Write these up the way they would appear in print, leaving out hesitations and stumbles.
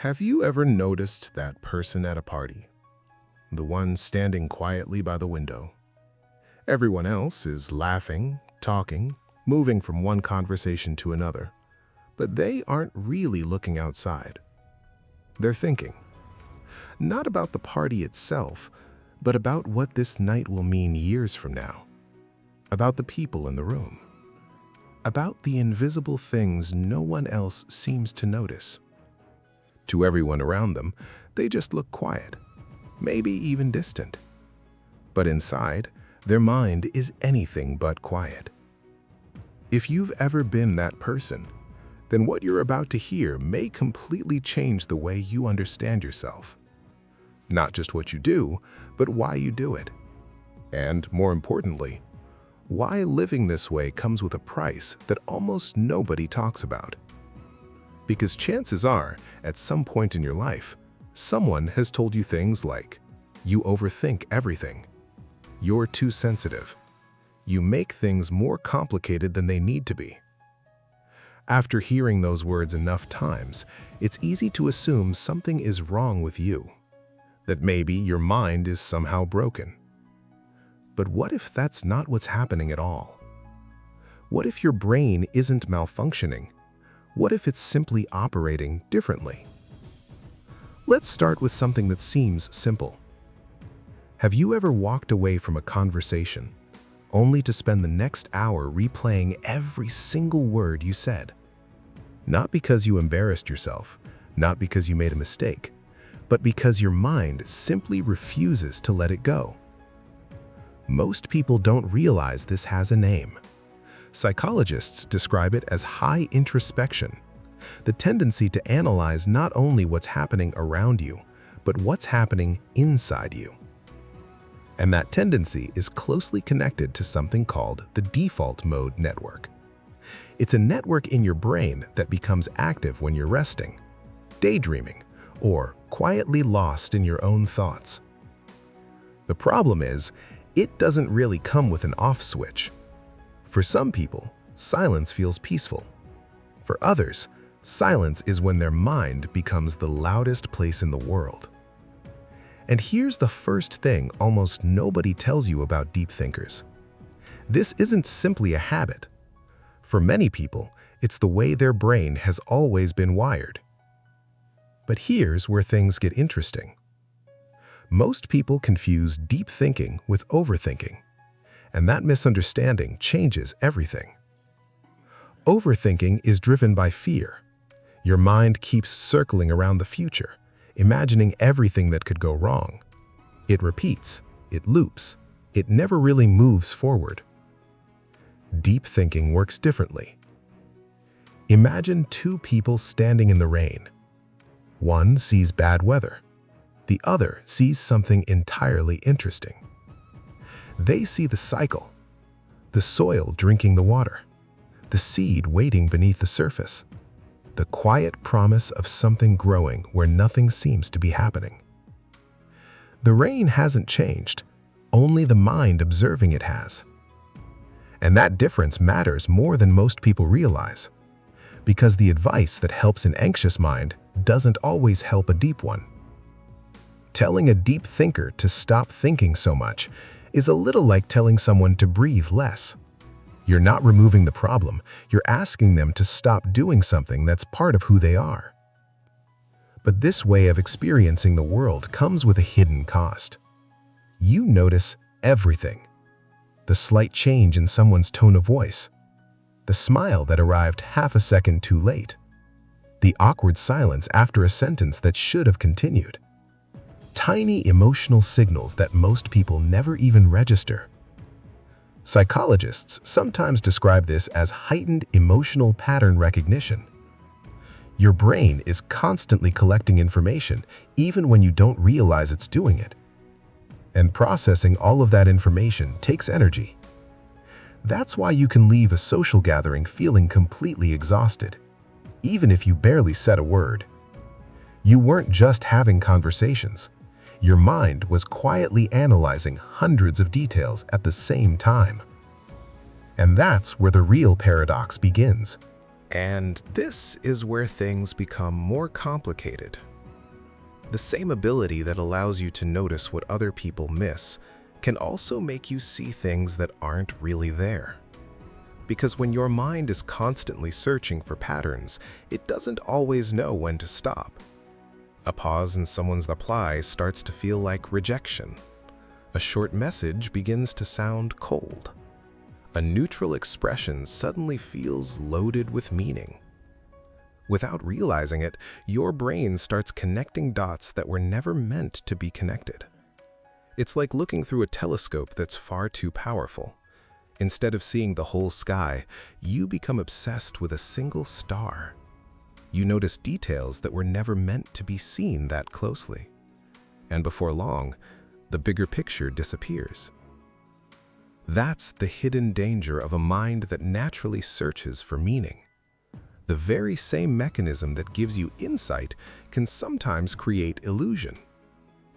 Have you ever noticed that person at a party? The one standing quietly by the window. Everyone else is laughing, talking, moving from one conversation to another, but they aren't really looking outside. They're thinking, not about the party itself, but about what this night will mean years from now, about the people in the room, about the invisible things no one else seems to notice. To everyone around them, they just look quiet, maybe even distant. But inside, their mind is anything but quiet. If you've ever been that person, then what you're about to hear may completely change the way you understand yourself. Not just what you do, but why you do it. And more importantly, why living this way comes with a price that almost nobody talks about. Because chances are, at some point in your life, someone has told you things like, you overthink everything, you're too sensitive, you make things more complicated than they need to be. After hearing those words enough times, it's easy to assume something is wrong with you, that maybe your mind is somehow broken. But what if that's not what's happening at all? What if your brain isn't malfunctioning? What if it's simply operating differently? Let's start with something that seems simple. Have you ever walked away from a conversation only to spend the next hour replaying every single word you said? Not because you embarrassed yourself, not because you made a mistake, but because your mind simply refuses to let it go. Most people don't realize this has a name. Psychologists describe it as high introspection, the tendency to analyze not only what's happening around you, but what's happening inside you. And that tendency is closely connected to something called the default mode network. It's a network in your brain that becomes active when you're resting, daydreaming, or quietly lost in your own thoughts. The problem is, it doesn't really come with an off switch. For some people, silence feels peaceful. For others, silence is when their mind becomes the loudest place in the world. And here's the first thing almost nobody tells you about deep thinkers. This isn't simply a habit. For many people, it's the way their brain has always been wired. But here's where things get interesting. Most people confuse deep thinking with overthinking, and that misunderstanding changes everything. Overthinking is driven by fear. Your mind keeps circling around the future, imagining everything that could go wrong. It repeats, it loops, it never really moves forward. Deep thinking works differently. Imagine two people standing in the rain. One sees bad weather. The other sees something entirely interesting. They see the cycle, the soil drinking the water, the seed waiting beneath the surface, the quiet promise of something growing where nothing seems to be happening. The rain hasn't changed, only the mind observing it has. And that difference matters more than most people realize, because the advice that helps an anxious mind doesn't always help a deep one. Telling a deep thinker to stop thinking so much is a little like telling someone to breathe less. You're not removing the problem, you're asking them to stop doing something that's part of who they are. But this way of experiencing the world comes with a hidden cost. You notice everything. The slight change in someone's tone of voice, the smile that arrived half a second too late, the awkward silence after a sentence that should have continued. Tiny emotional signals that most people never even register. Psychologists sometimes describe this as heightened emotional pattern recognition. Your brain is constantly collecting information even when you don't realize it's doing it. And processing all of that information takes energy. That's why you can leave a social gathering feeling completely exhausted, even if you barely said a word. You weren't just having conversations. Your mind was quietly analyzing hundreds of details at the same time. And that's where the real paradox begins. And this is where things become more complicated. The same ability that allows you to notice what other people miss can also make you see things that aren't really there. Because when your mind is constantly searching for patterns, it doesn't always know when to stop. A pause in someone's reply starts to feel like rejection. A short message begins to sound cold. A neutral expression suddenly feels loaded with meaning. Without realizing it, your brain starts connecting dots that were never meant to be connected. It's like looking through a telescope that's far too powerful. Instead of seeing the whole sky, you become obsessed with a single star. You notice details that were never meant to be seen that closely. And before long, the bigger picture disappears. That's the hidden danger of a mind that naturally searches for meaning. The very same mechanism that gives you insight can sometimes create illusion.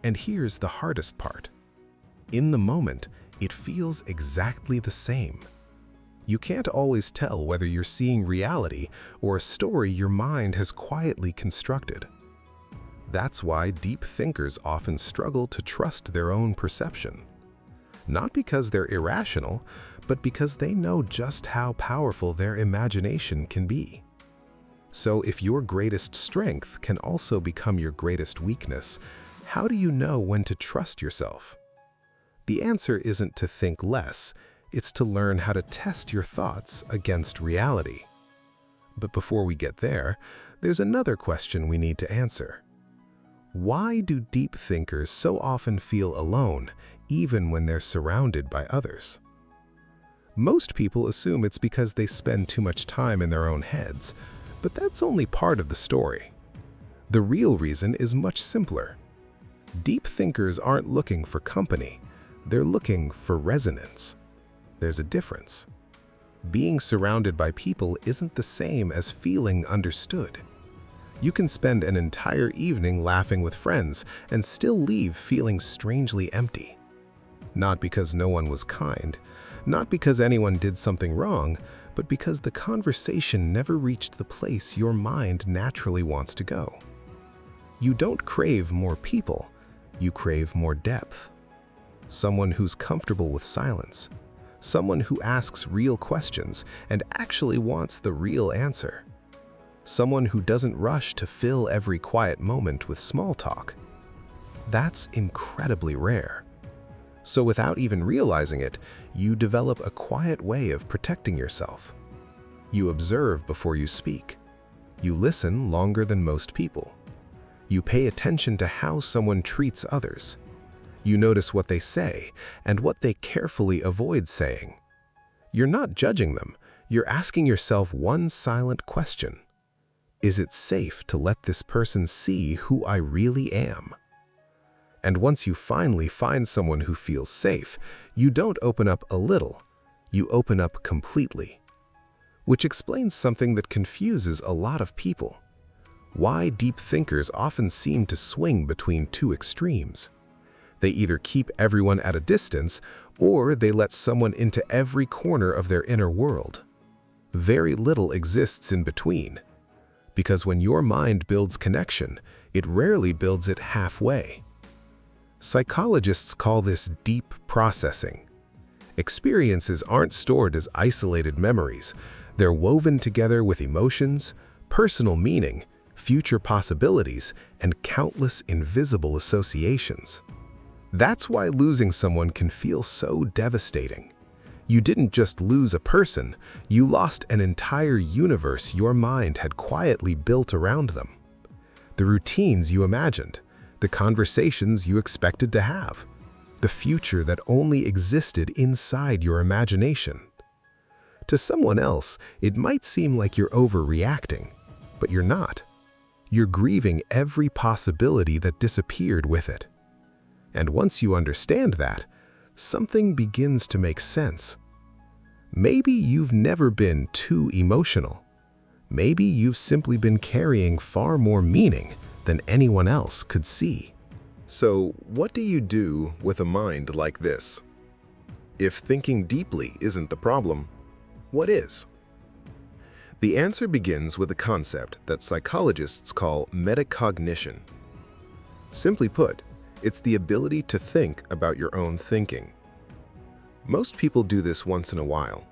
And here's the hardest part. In the moment, it feels exactly the same. You can't always tell whether you're seeing reality or a story your mind has quietly constructed. That's why deep thinkers often struggle to trust their own perception. Not because they're irrational, but because they know just how powerful their imagination can be. So if your greatest strength can also become your greatest weakness, how do you know when to trust yourself? The answer isn't to think less, it's to learn how to test your thoughts against reality. But before we get there, there's another question we need to answer. Why do deep thinkers so often feel alone, even when they're surrounded by others? Most people assume it's because they spend too much time in their own heads, but that's only part of the story. The real reason is much simpler. Deep thinkers aren't looking for company, they're looking for resonance. There's a difference. Being surrounded by people isn't the same as feeling understood. You can spend an entire evening laughing with friends and still leave feeling strangely empty. Not because no one was kind, not because anyone did something wrong, but because the conversation never reached the place your mind naturally wants to go. You don't crave more people, you crave more depth. Someone who's comfortable with silence. Someone who asks real questions and actually wants the real answer. Someone who doesn't rush to fill every quiet moment with small talk. That's incredibly rare. So without even realizing it, you develop a quiet way of protecting yourself. You observe before you speak. You listen longer than most people. You pay attention to how someone treats others. You notice what they say and what they carefully avoid saying. You're not judging them, you're asking yourself one silent question. Is it safe to let this person see who I really am? And once you finally find someone who feels safe, you don't open up a little, you open up completely. Which explains something that confuses a lot of people. Why deep thinkers often seem to swing between two extremes. They either keep everyone at a distance, or they let someone into every corner of their inner world. Very little exists in between. Because when your mind builds connection, it rarely builds it halfway. Psychologists call this deep processing. Experiences aren't stored as isolated memories. They're woven together with emotions, personal meaning, future possibilities, and countless invisible associations. That's why losing someone can feel so devastating. You didn't just lose a person, you lost an entire universe your mind had quietly built around them. The routines you imagined, the conversations you expected to have, the future that only existed inside your imagination. To someone else, it might seem like you're overreacting, but you're not. You're grieving every possibility that disappeared with it. And once you understand that, something begins to make sense. Maybe you've never been too emotional. Maybe you've simply been carrying far more meaning than anyone else could see. So, what do you do with a mind like this? If thinking deeply isn't the problem, what is? The answer begins with a concept that psychologists call metacognition. Simply put, it's the ability to think about your own thinking. Most people do this once in a while.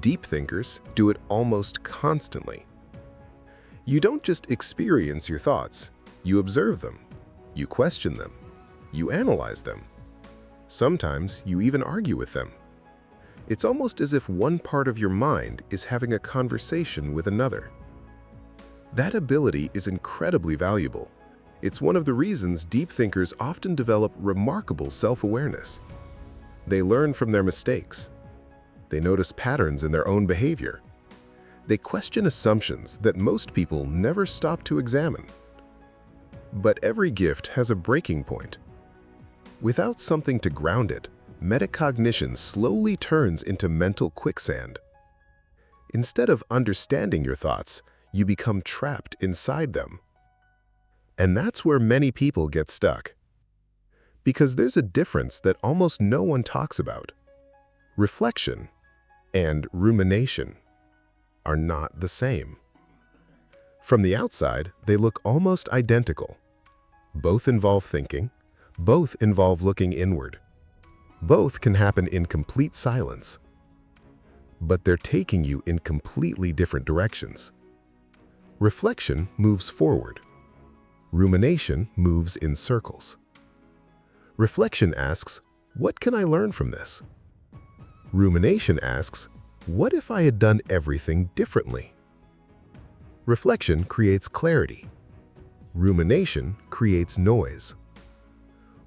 Deep thinkers do it almost constantly. You don't just experience your thoughts, you observe them, you question them, you analyze them. Sometimes you even argue with them. It's almost as if one part of your mind is having a conversation with another. That ability is incredibly valuable. It's one of the reasons deep thinkers often develop remarkable self-awareness. They learn from their mistakes. They notice patterns in their own behavior. They question assumptions that most people never stop to examine. But every gift has a breaking point. Without something to ground it, metacognition slowly turns into mental quicksand. Instead of understanding your thoughts, you become trapped inside them. And that's where many people get stuck. Because there's a difference that almost no one talks about. Reflection and rumination are not the same. From the outside, they look almost identical. Both involve thinking, both involve looking inward. Both can happen in complete silence. But they're taking you in completely different directions. Reflection moves forward. Rumination moves in circles. Reflection asks, what can I learn from this? Rumination asks, what if I had done everything differently? Reflection creates clarity. Rumination creates noise.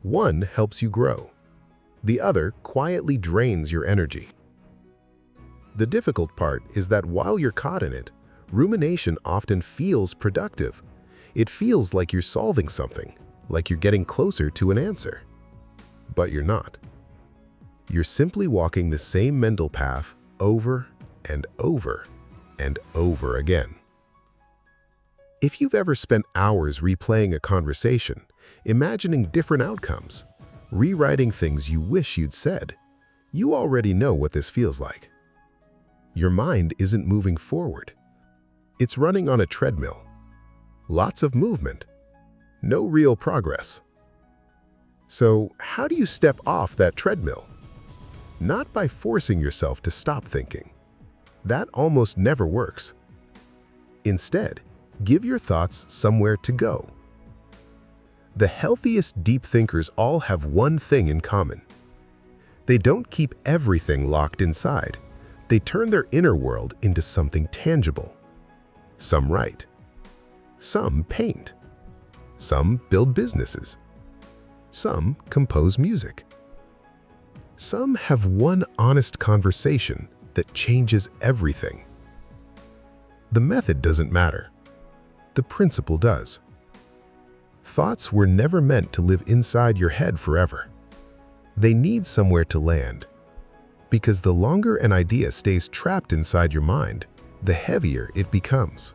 One helps you grow. The other quietly drains your energy. The difficult part is that while you're caught in it, rumination often feels productive. It feels like you're solving something, like you're getting closer to an answer. But you're not. You're simply walking the same mental path over and over and over again. If you've ever spent hours replaying a conversation, imagining different outcomes, rewriting things you wish you'd said, you already know what this feels like. Your mind isn't moving forward. It's running on a treadmill. Lots of movement, no real progress. So, how do you step off that treadmill? Not by forcing yourself to stop thinking. That almost never works. Instead, give your thoughts somewhere to go. The healthiest deep thinkers all have one thing in common. They don't keep everything locked inside. They turn their inner world into something tangible. Some write. Some paint. Some build businesses. Some compose music. Some have one honest conversation that changes everything. The method doesn't matter. The principle does. Thoughts were never meant to live inside your head forever. They need somewhere to land. Because the longer an idea stays trapped inside your mind, the heavier it becomes.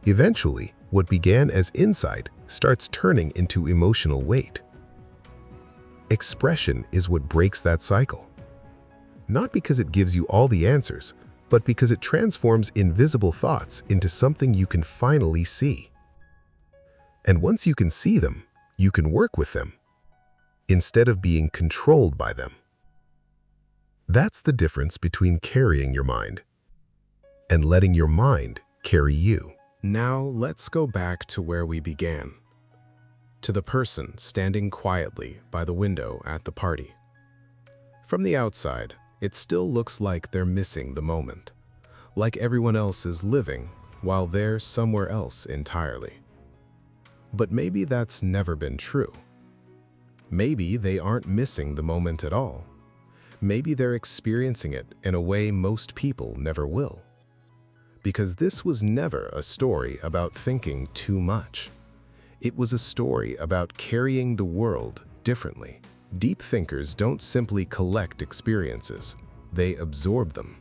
Eventually, what began as insight starts turning into emotional weight. Expression is what breaks that cycle. Not because it gives you all the answers, but because it transforms invisible thoughts into something you can finally see. And once you can see them, you can work with them, instead of being controlled by them. That's the difference between carrying your mind and letting your mind carry you. Now let's go back to where we began. To the person standing quietly by the window at the party. From the outside, it still looks like they're missing the moment, like everyone else is living while they're somewhere else entirely. But maybe that's never been true. Maybe they aren't missing the moment at all. Maybe they're experiencing it in a way most people never will. Because this was never a story about thinking too much. It was a story about carrying the world differently. Deep thinkers don't simply collect experiences, they absorb them.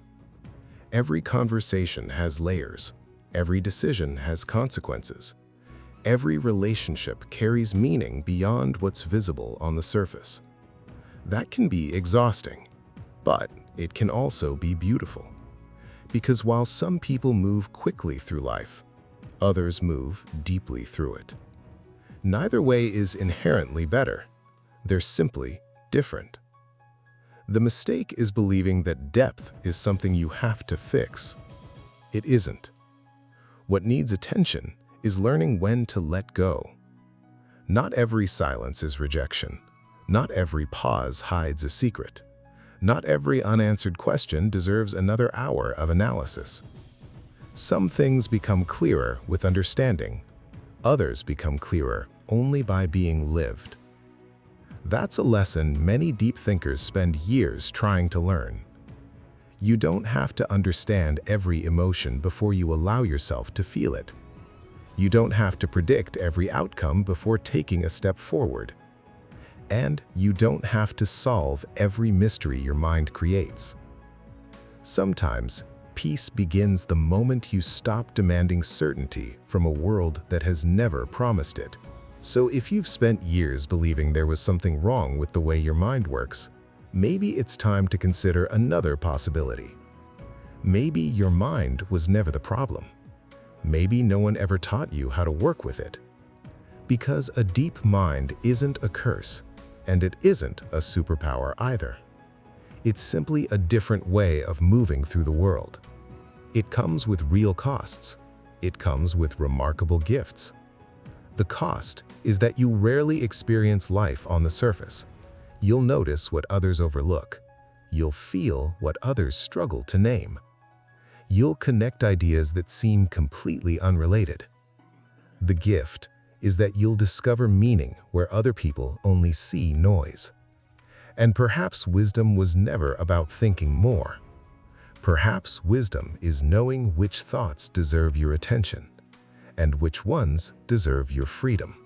Every conversation has layers. Every decision has consequences. Every relationship carries meaning beyond what's visible on the surface. That can be exhausting, but it can also be beautiful. Because while some people move quickly through life, others move deeply through it. Neither way is inherently better. They're simply different. The mistake is believing that depth is something you have to fix. It isn't. What needs attention is learning when to let go. Not every silence is rejection. Not every pause hides a secret. Not every unanswered question deserves another hour of analysis. Some things become clearer with understanding. Others become clearer only by being lived. That's a lesson many deep thinkers spend years trying to learn. You don't have to understand every emotion before you allow yourself to feel it. You don't have to predict every outcome before taking a step forward. And you don't have to solve every mystery your mind creates. Sometimes, peace begins the moment you stop demanding certainty from a world that has never promised it. So if you've spent years believing there was something wrong with the way your mind works, maybe it's time to consider another possibility. Maybe your mind was never the problem. Maybe no one ever taught you how to work with it. Because a deep mind isn't a curse, and it isn't a superpower either. It's simply a different way of moving through the world. It comes with real costs. It comes with remarkable gifts. The cost is that you rarely experience life on the surface. You'll notice what others overlook. You'll feel what others struggle to name. You'll connect ideas that seem completely unrelated. The gift is that you'll discover meaning where other people only see noise. And perhaps wisdom was never about thinking more. Perhaps wisdom is knowing which thoughts deserve your attention and which ones deserve your freedom.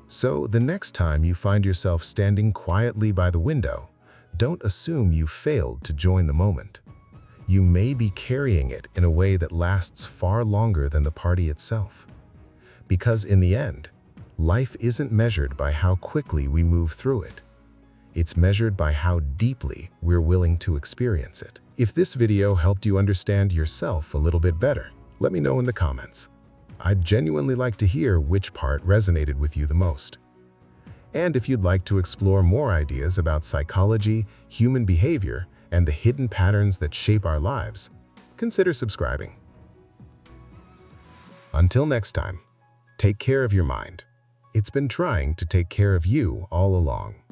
So the next time you find yourself standing quietly by the window, don't assume you failed to join the moment. You may be carrying it in a way that lasts far longer than the party itself. Because in the end, life isn't measured by how quickly we move through it. It's measured by how deeply we're willing to experience it. If this video helped you understand yourself a little bit better, let me know in the comments. I'd genuinely like to hear which part resonated with you the most. And if you'd like to explore more ideas about psychology, human behavior, and the hidden patterns that shape our lives, consider subscribing. Until next time, take care of your mind. It's been trying to take care of you all along.